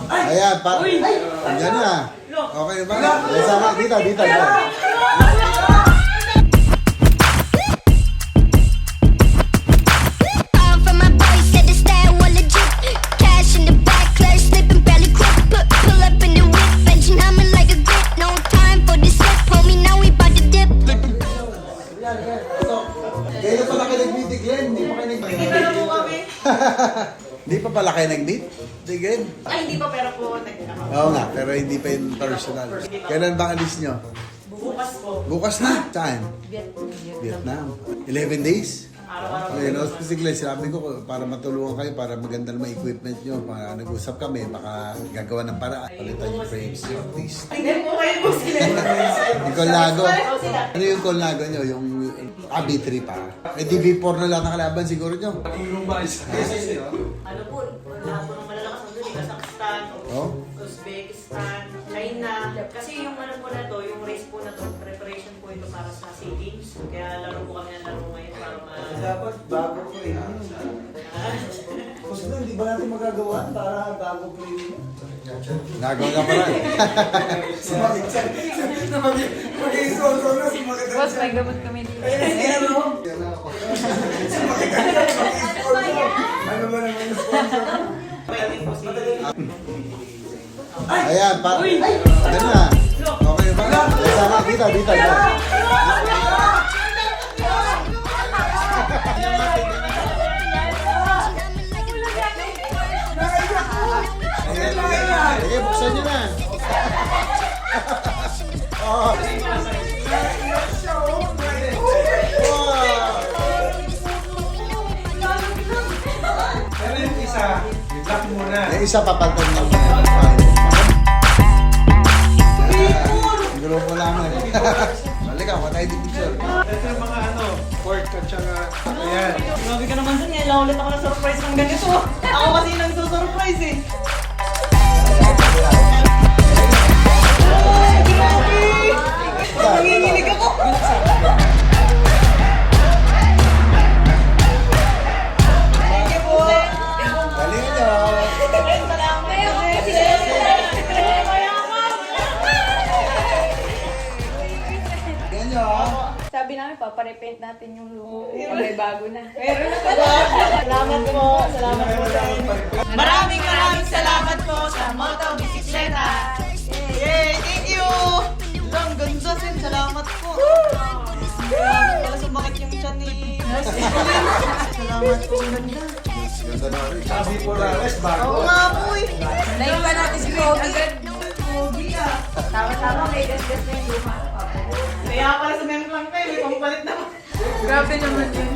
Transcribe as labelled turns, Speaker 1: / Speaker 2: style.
Speaker 1: Ayan, pa. Andiyan na. Okay ba? Sama, dito. Kaya pala kayo nag-meet, Glenn. Hindi pa kayo nag-meet. Hindi pa pala kayo nag-meet? Glenn?
Speaker 2: Ay, hindi pa, pero po nag-meet.
Speaker 1: Oo nga, pero hindi pa yung personal. Kailan ba alis nyo?
Speaker 2: Bukas po.
Speaker 1: Bukas na? Saan? Vietnam. 11 days?
Speaker 2: Araw-araw.
Speaker 1: Ayun, si Glenn, sinabi ko para matulungan kayo, para maganda naman equipment nyo. Para nag-usap kami, baka gagawa ng paraan. Palitan yung frames nyo, please.
Speaker 2: Hindi po kayo po sila.
Speaker 1: Yung Colnago. Ano yung Colnago nyo? Yung B3 pa. Eh, DB4 na lang nakalaban siguro nyo.
Speaker 2: Ano po, lahat po ng malalakas ang doon, Kazakhstan,
Speaker 1: Oh?
Speaker 2: Uzbekistan, China. Kasi yung ano po na to, yung race po na to, preparation po ito para sa SEA Games. Kaya laro po kami ng laro ngayon para
Speaker 3: Dapat bago ko rin. Kasi hindi ba natin magagawa para bago ko rin?
Speaker 1: Nagawa ka pala.
Speaker 3: Mag-iisolo na sumakit.
Speaker 4: Boss, may gamot kami dito.
Speaker 3: Ano? Ano ba naman yung sponsor?
Speaker 2: Pwede po si...
Speaker 1: Ayan, pa. Ano na? Okay ba? Sama, dito. Sige, buksan nyo na. Oh. Wow.
Speaker 3: Pero yung isa, i-block muna.
Speaker 1: Yung isa papalitan ng Ang grupo namin. Halika, patay din picture.
Speaker 3: Ito yung mga pork at saka, ayan.
Speaker 2: Grabe ka naman dun, ngayon lang ulit ako na-surprise ng ganito. Ako kasi nagsusurprise eh. Ay, grabe! Nanginginig ako. Thank you po.
Speaker 1: Galing nyo.
Speaker 2: Salamat.
Speaker 1: Galing nyo.
Speaker 4: Sabi namin, paparepaint natin yung lumo. May bago na.
Speaker 2: Meron na pala. Salamat po. Salamat po sa inyo. Maraming salamat po sa Moto Bisikleta. Yay! Thank you! Ang ganda sin. Salamat po. Wala sumakit yung tiyan ni Boss. Salamat po. Ang ganda.
Speaker 1: Ganda na rin.
Speaker 3: Sabi po Rales,
Speaker 2: Oo
Speaker 3: bago.
Speaker 2: nga po eh.
Speaker 4: Naiba natin si Kobe.
Speaker 2: Pogi ah.
Speaker 4: Tama-tama, may gas-gas na yung luma.
Speaker 2: Kaya pala sa lang kayo. May pampalit naman.
Speaker 4: Grabe naman yun.